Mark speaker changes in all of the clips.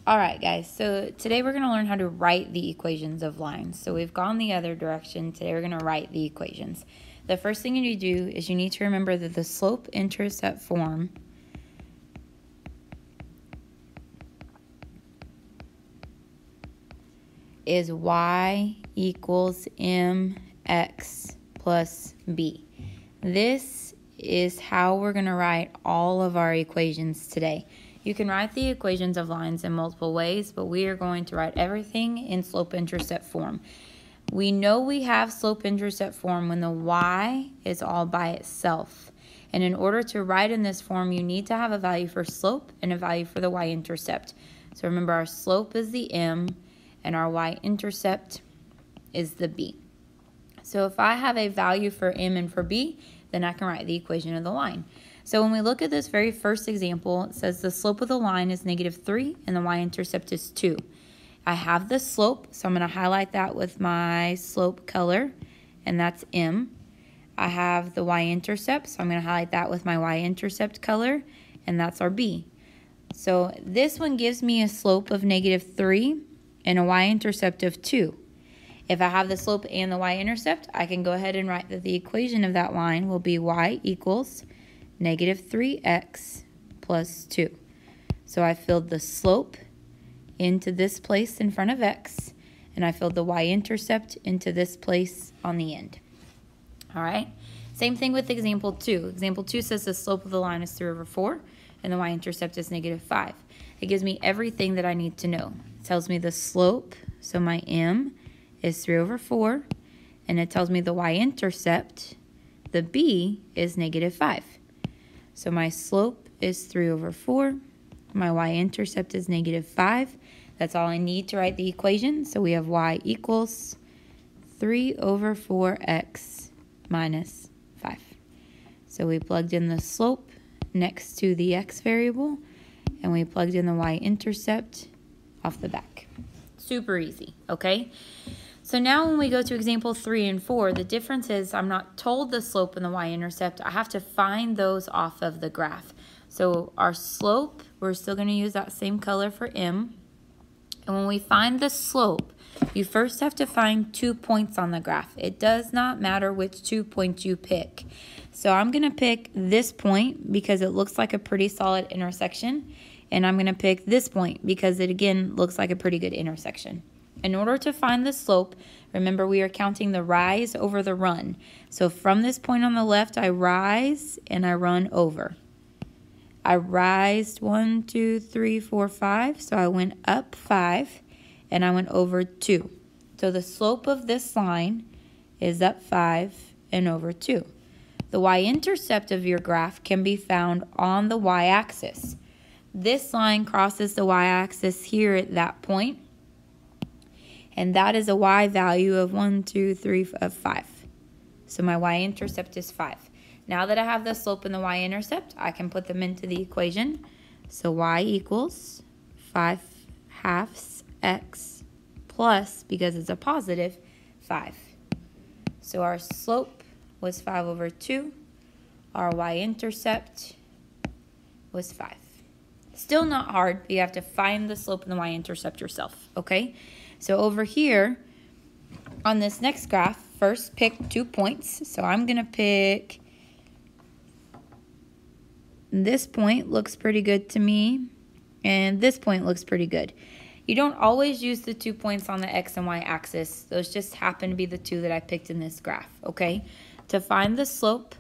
Speaker 1: All right, guys, so today we're going to learn how to write the equations of lines. So we've gone the other direction. Today we're going to write the equations. The first thing you need to do is you need to remember that the slope-intercept form is y equals mx plus b. This is how we're going to write all of our equations today. You can write the equations of lines in multiple ways, but we are going to write everything in slope-intercept form. We know we have slope-intercept form when the y is all by itself. And in order to write in this form, you need to have a value for slope and a value for the y-intercept. So remember, our slope is the m, and our y-intercept is the b. So if I have a value for m and for b, then I can write the equation of the line. So when we look at this very first example, it says the slope of the line is -3 and the y-intercept is 2. I have the slope, so I'm going to highlight that with my slope color, and that's m. I have the y-intercept, so I'm going to highlight that with my y-intercept color, and that's our b. So this one gives me a slope of -3 and a y-intercept of 2. If I have the slope and the y-intercept, I can go ahead and write that the equation of that line will be y equals -3x plus 2. So I filled the slope into this place in front of x, and I filled the y-intercept into this place on the end. All right? Same thing with example 2. Example 2 says the slope of the line is 3/4, and the y-intercept is -5. It gives me everything that I need to know. It tells me the slope, so my m is 3/4, and it tells me the y-intercept, the b, is -5. So my slope is 3/4, my y-intercept is -5. That's all I need to write the equation. So we have y equals 3/4x minus 5. So we plugged in the slope next to the x variable, and we plugged in the y-intercept off the back. Super easy, okay? So now when we go to example 3 and 4, the difference is I'm not told the slope and the y-intercept. I have to find those off of the graph. So our slope, we're still going to use that same color for m. And when we find the slope, you first have to find 2 points on the graph. It does not matter which 2 points you pick. So I'm going to pick this point because it looks like a pretty solid intersection. And I'm going to pick this point because it, again, looks like a pretty good intersection. In order to find the slope, remember we are counting the rise over the run. So from this point on the left, I rise and I run over. I rised 1, 2, 3, 4, 5. So I went up 5 and I went over 2. So the slope of this line is up 5 and over 2. The y-intercept of your graph can be found on the y-axis. This line crosses the y-axis here at that point. And that is a y value of 1, 2, 3, of 5. So my y-intercept is 5. Now that I have the slope and the y-intercept, I can put them into the equation. So y equals 5/2 x plus, because it's a positive, 5. So our slope was 5/2. Our y-intercept was 5. Still not hard, but you have to find the slope and the y-intercept yourself, okay? So over here, on this next graph, first pick 2 points. So I'm going to pick, this point looks pretty good to me, and this point looks pretty good. You don't always use the 2 points on the x and y axis. Those just happen to be the 2 that I picked in this graph, okay? To find the slope,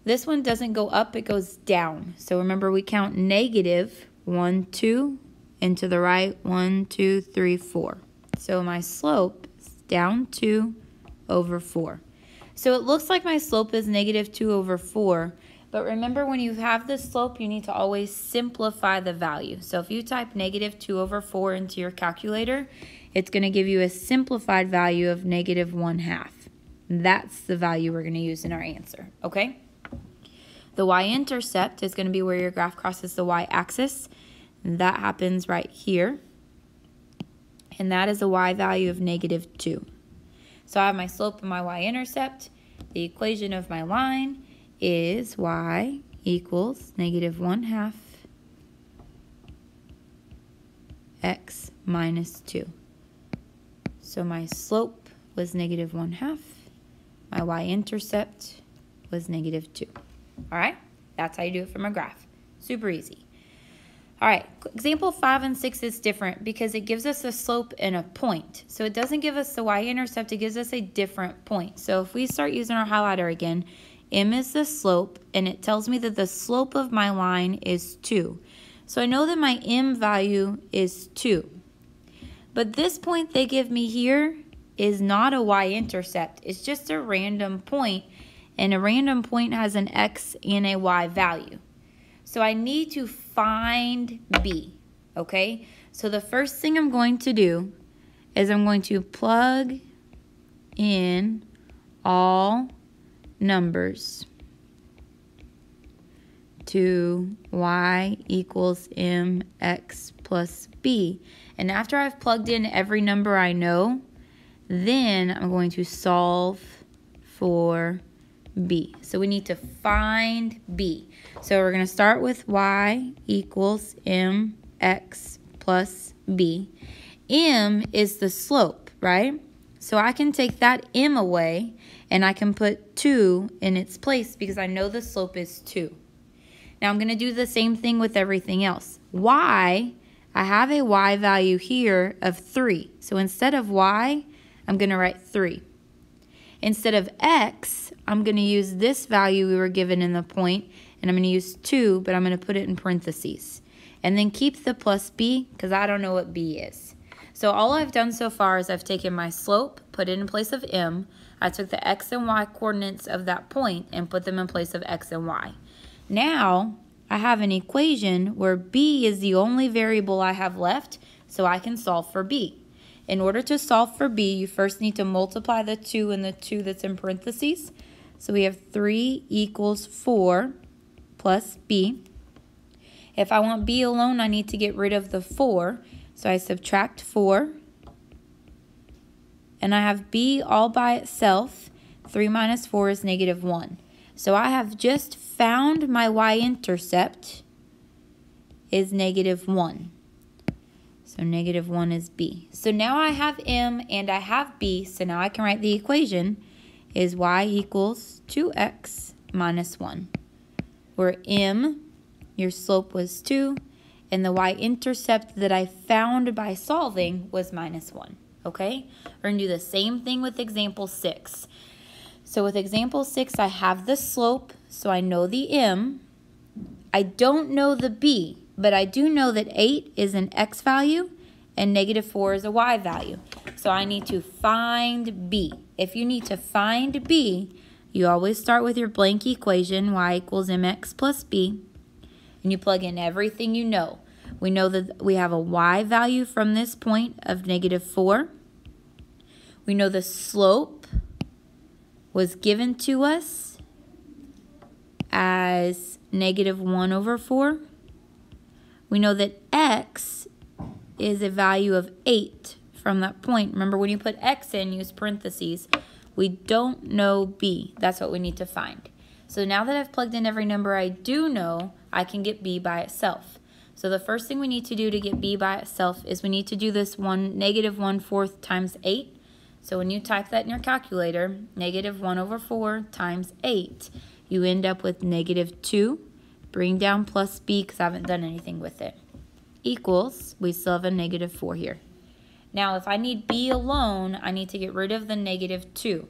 Speaker 1: this one doesn't go up, it goes down. So remember, we count -1, 2, and to the right, 1, 2, 3, 4. So my slope is down 2/4. So it looks like my slope is -2/4, but remember, when you have the slope, you need to always simplify the value. So if you type -2/4 into your calculator, it's going to give you a simplified value of -1/2. That's the value we're going to use in our answer, okay? The y-intercept is going to be where your graph crosses the y-axis. That happens right here, and that is a y value of -2. So I have my slope and my y-intercept. The equation of my line is y equals -1/2 x minus 2. So my slope was negative 1/2. My y-intercept was negative 2. All right, that's how you do it from a graph. Super easy. All right, example 5 and 6 is different because it gives us a slope and a point. So it doesn't give us the y-intercept, it gives us a different point. So if we start using our highlighter again, m is the slope, and it tells me that the slope of my line is 2. So I know that my m value is 2. But this point they give me here is not a y-intercept. It's just a random point, and a random point has an x and a y value. So I need to find b, okay? So the first thing I'm going to do is I'm going to plug in all numbers to y equals mx plus b. And after I've plugged in every number I know, then I'm going to solve for b. So we need to find b. So we're going to start with y equals mx plus b. M is the slope, right? So I can take that m away and I can put 2 in its place because I know the slope is 2. Now I'm going to do the same thing with everything else. Y, I have a y value here of 3. So instead of y, I'm going to write 3. Instead of x, I'm going to use this value we were given in the point, and I'm going to use 2, but I'm going to put it in parentheses. And then keep the plus b, because I don't know what b is. So all I've done so far is I've taken my slope, put it in place of m. I took the x and y coordinates of that point and put them in place of x and y. Now, I have an equation where b is the only variable I have left, so I can solve for b. In order to solve for b, you first need to multiply the 2 and the 2 that's in parentheses. So we have 3 equals 4 plus b. If I want b alone, I need to get rid of the 4. So I subtract 4. And I have b all by itself. 3 minus 4 is negative 1. So I have just found my y-intercept is negative 1. So negative 1 is b. So now I have m and I have b, so now I can write the equation is y equals 2x minus 1. Where m, your slope was 2, and the y-intercept that I found by solving was minus 1. Okay? We're going to do the same thing with example 6. So with example 6, I have the slope, so I know the m. I don't know the b, but I do know that 8 is an x value and negative 4 is a y value. So I need to find b. If you need to find b, you always start with your blank equation, y equals mx plus b, and you plug in everything you know. We know that we have a y value from this point of negative 4. We know the slope was given to us as negative 1 over 4. We know that x is a value of 8 from that point. Remember, when you put x in, use parentheses. We don't know b. That's what we need to find. So now that I've plugged in every number I do know, I can get b by itself. So the first thing we need to do to get b by itself is we need to do this negative 1/4 times 8. So when you type that in your calculator, negative 1 over 4 times 8, you end up with negative 2. Bring down plus b because I haven't done anything with it. Equals, we still have a negative 4 here. Now if I need b alone, I need to get rid of the negative 2.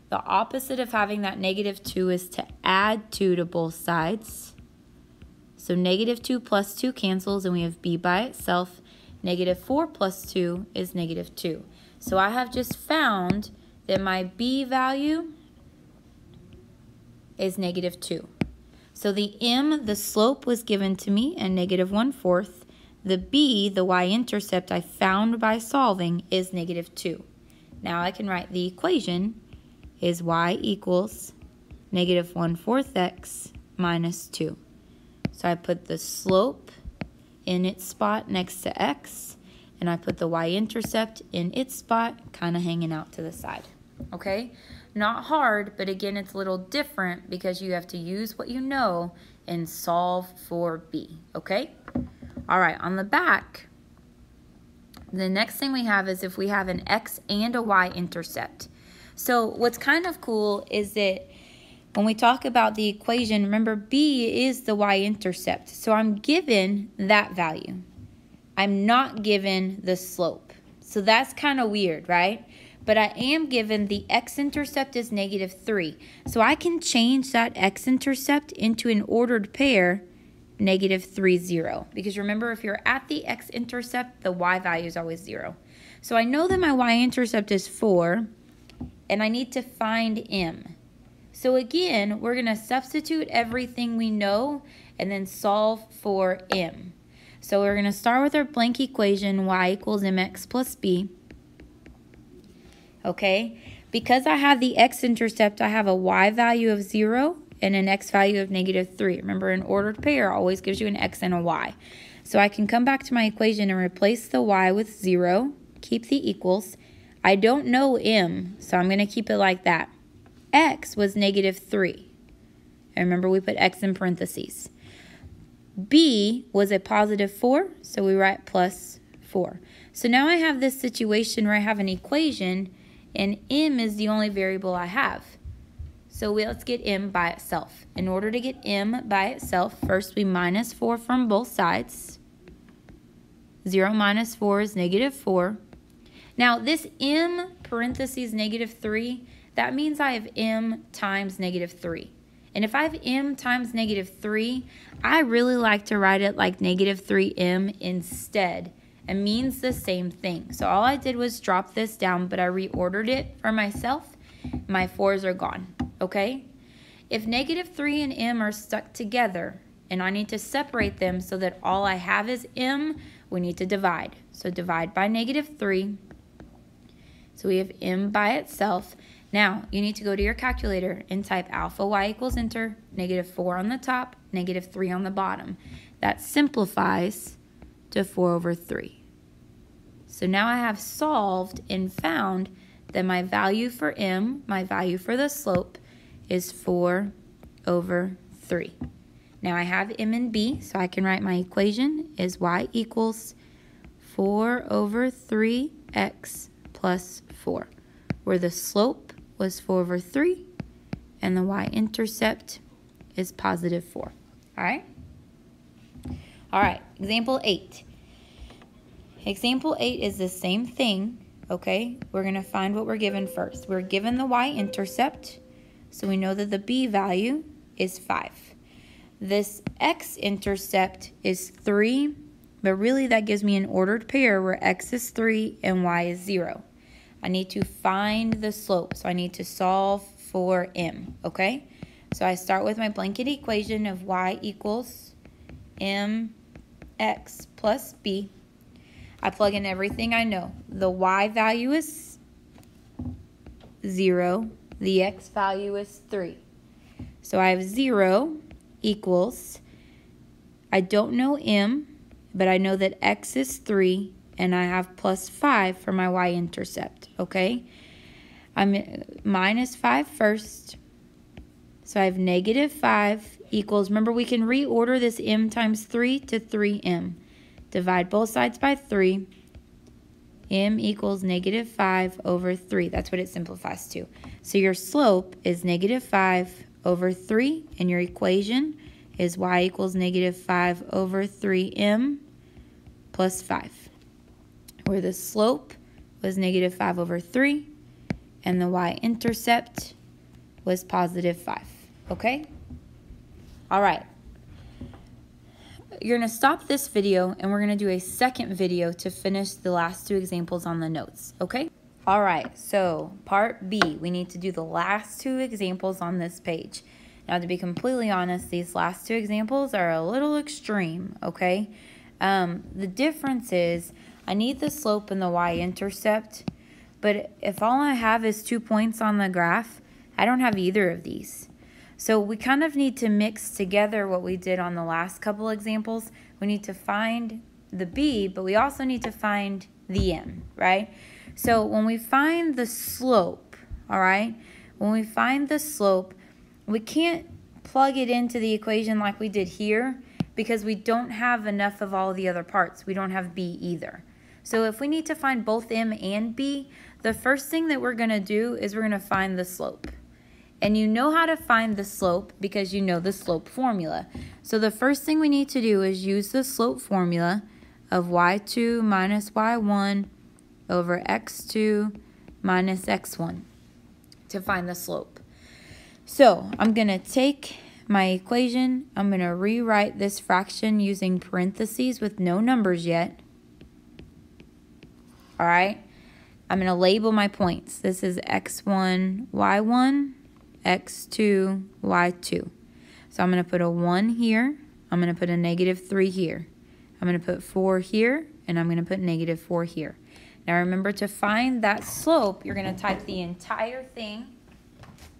Speaker 1: The opposite of having that negative 2 is to add 2 to both sides. So negative 2 plus 2 cancels and we have b by itself. Negative 4 plus 2 is negative 2. So I have just found that my b value is negative 2. So the m, the slope, was given to me at negative 1/4. The b, the y-intercept I found by solving, is negative 2. Now I can write the equation is y equals negative 1/4 x minus 2. So I put the slope in its spot next to x, and I put the y-intercept in its spot, kind of hanging out to the side. Okay? Not hard, but again, it's a little different because you have to use what you know and solve for b. Okay? All right, on the back, The next thing we have is if we have an x and a y intercept. So what's kind of cool is that when we talk about the equation, remember b is the y-intercept. So I'm given that value. I'm not given the slope. So that's kind of weird, right? But I am given the x-intercept is -3. So I can change that x-intercept into an ordered pair, -3, 0. Because remember, if you're at the x-intercept, the y value is always 0. So I know that my y-intercept is 4, and I need to find m. So again, we're going to substitute everything we know and then solve for m. So we're going to start with our blank equation, y equals mx plus b. Okay, because I have the x-intercept, I have a y value of 0 and an x value of -3. Remember, an ordered pair always gives you an x and a y. So I can come back to my equation and replace the y with 0, keep the equals. I don't know m, so I'm going to keep it like that. X was -3. And remember, we put x in parentheses. B was a +4, so we write +4. So now I have this situation where I have an equation, and m is the only variable I have. So let's get m by itself. In order to get m by itself, first we minus 4 from both sides. 0 minus 4 is -4. Now this m parentheses -3, that means I have m times -3. And if I have m times -3, I really like to write it like -3m instead. It means the same thing. So all I did was drop this down, but I reordered it for myself. My 4's are gone, okay? If -3 and m are stuck together, and I need to separate them so that all I have is m, we need to divide. So divide by -3. So we have m by itself. Now, you need to go to your calculator and type alpha y equals enter, -4 on the top, -3 on the bottom. That simplifies to 4/3. So now I have solved and found that my value for m, my value for the slope, is 4/3. Now I have m and b, so I can write my equation is y equals 4/3x plus 4, where the slope was 4/3 and the y-intercept is +4. All right? All right, example 8. Example 8 is the same thing, okay? We're going to find what we're given first. We're given the y-intercept, so we know that the b value is 5. This x-intercept is 3, but really that gives me an ordered pair where x is 3 and y is 0. I need to find the slope, so I need to solve for m, okay? So I start with my blanket equation of y equals mx plus b. I plug in everything I know. The y value is 0. The x value is 3. So I have 0 equals, I don't know m, but I know that x is 3, and I have +5 for my y-intercept, okay? I'm minus 5 first. So I have -5 equals, remember we can reorder this m times 3 to 3m. Divide both sides by 3. M equals -5/3. That's what it simplifies to. So your slope is -5/3, and your equation is y equals -5/3m plus 5, where the slope was -5/3 and the y-intercept was +5. Okay? All right. You're going to stop this video, and we're going to do a second video to finish the last 2 examples on the notes. Okay? All right. So part B, we need to do the last 2 examples on this page. Now, to be completely honest, these last 2 examples are a little extreme. Okay? The difference is I need the slope and the y-intercept, but if all I have is 2 points on the graph, I don't have either of these. So we kind of need to mix together what we did on the last couple examples. We need to find the b, but we also need to find the m, right? So when we find the slope, all right, when we find the slope, we can't plug it into the equation like we did here because we don't have enough of all the other parts. We don't have b either. So if we need to find both m and b, the first thing that we're going to do is we're going to find the slope. And you know how to find the slope because you know the slope formula. So the first thing we need to do is use the slope formula of y2 minus y1 over x2 minus x1 to find the slope. So I'm going to take my equation, I'm going to rewrite this fraction using parentheses with no numbers yet. All right, I'm going to label my points. This is x1, y1, x2, y2. So I'm going to put a 1 here, I'm going to put a -3 here. I'm going to put 4 here, and I'm going to put -4 here. Now remember, to find that slope, you're going to type the entire thing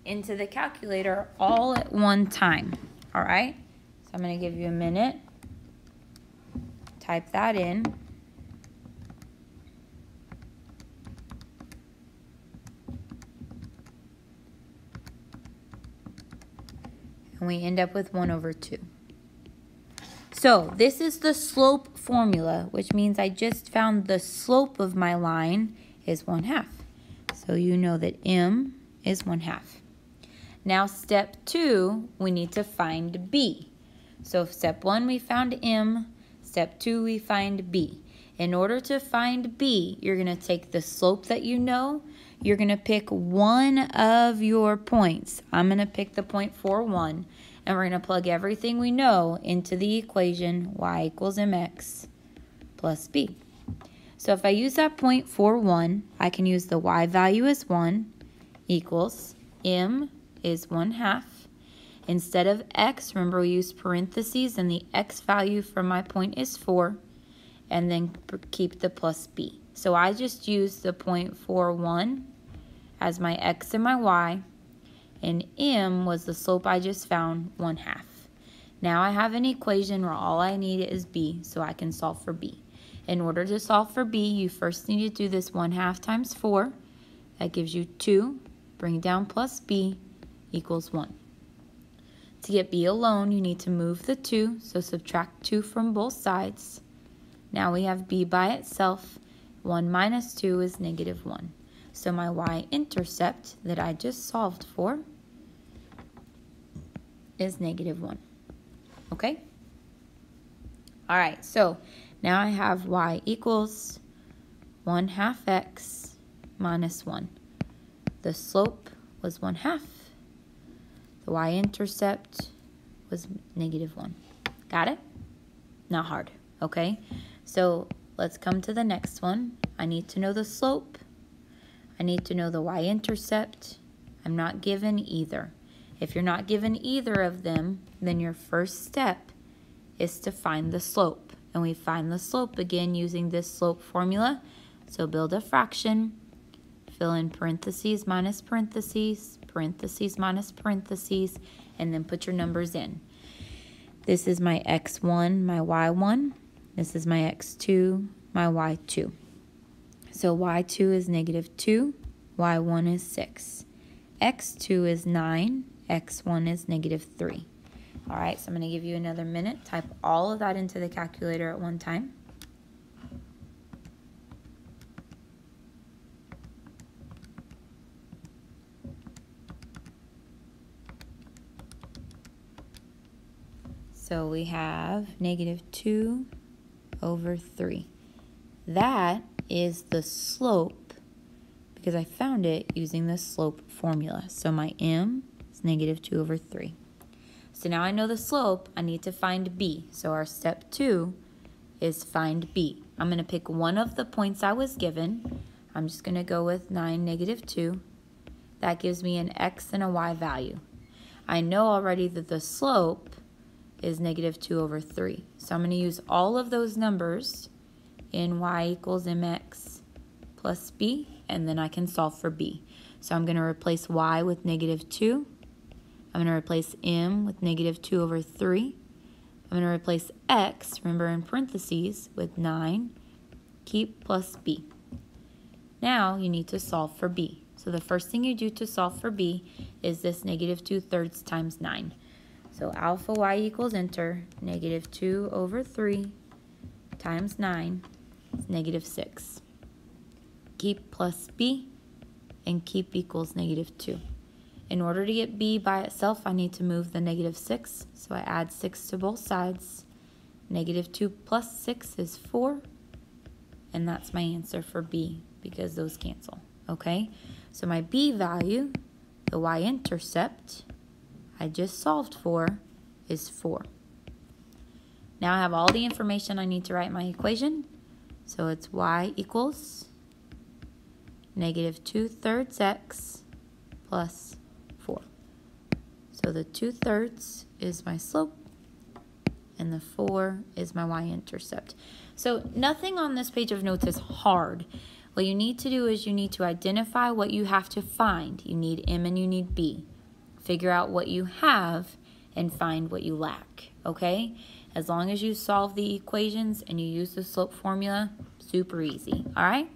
Speaker 1: into the calculator all at one time. All right? So I'm going to give you a minute. Type that in. And we end up with 1 over 2. So this is the slope formula, which means I just found the slope of my line is 1/2. So you know that m is 1/2. Now step 2, we need to find b. So step 1 we found m, step 2 we find b. In order to find b, you're going to take the slope that you know, you're going to pick one of your points. I'm going to pick the point 4, 1, and we're going to plug everything we know into the equation y equals mx plus b. So if I use that point 4, 1, I can use the y value as 1 equals m is 1/2. Instead of x, remember we use parentheses and the x value for my point is 4, and then keep the plus b. So I just use the point 4, 1 as my x and my y, and m was the slope I just found, 1/2. Now I have an equation where all I need is b, so I can solve for b. In order to solve for b, you first need to do this 1/2 times 4. That gives you 2. Bring down plus b equals 1. To get b alone, you need to move the 2, so subtract 2 from both sides. Now we have b by itself. 1 minus 2 is -1. So my y-intercept that I just solved for is -1. Okay? All right, so now I have y equals 1/2 x minus 1. The slope was 1/2. The y-intercept was -1. Got it? Not hard, okay? So let's come to the next one. I need to know the slope. I need to know the y-intercept. I'm not given either. If you're not given either of them, then your first step is to find the slope. And we find the slope again using this slope formula. So build a fraction. Fill in parentheses minus parentheses, parentheses minus parentheses, and then put your numbers in. This is my x1, my y1. This is my x2, my y2. So y2 is -2, y1 is 6. x2 is 9, x1 is -3. All right, so I'm going to give you another minute. Type all of that into the calculator at one time. So we have -2 over 3. That is the slope because I found it using the slope formula. So my m is -2 over 3. So now I know the slope, I need to find b. So our step 2 is find b. I'm going to pick one of the points I was given. I'm just going to go with 9, -2. That gives me an x and a y value. I know already that the slope is -2 over 3. So I'm going to use all of those numbers in y equals mx plus b, and then I can solve for b. So I'm going to replace y with -2. I'm going to replace m with -2 over 3. I'm going to replace x, remember in parentheses, with 9, keep plus b. Now you need to solve for b. So the first thing you do to solve for b is this -2/3 times 9. So alpha y equals enter, -2 over 3 times 9 is -6. Keep plus b, and keep equals -2. In order to get b by itself, I need to move the -6, so I add 6 to both sides. -2 plus 6 is 4, and that's my answer for b, because those cancel, okay? So my b value, the y-intercept I just solved for, is 4. Now I have all the information I need to write my equation. So it's y equals -2/3 x plus 4. So the 2/3 is my slope, and the 4 is my y-intercept. So nothing on this page of notes is hard. What you need to do is you need to identify what you have to find. You need m and you need b. Figure out what you have and find what you lack, okay? As long as you solve the equations and you use the slope formula, super easy, all right?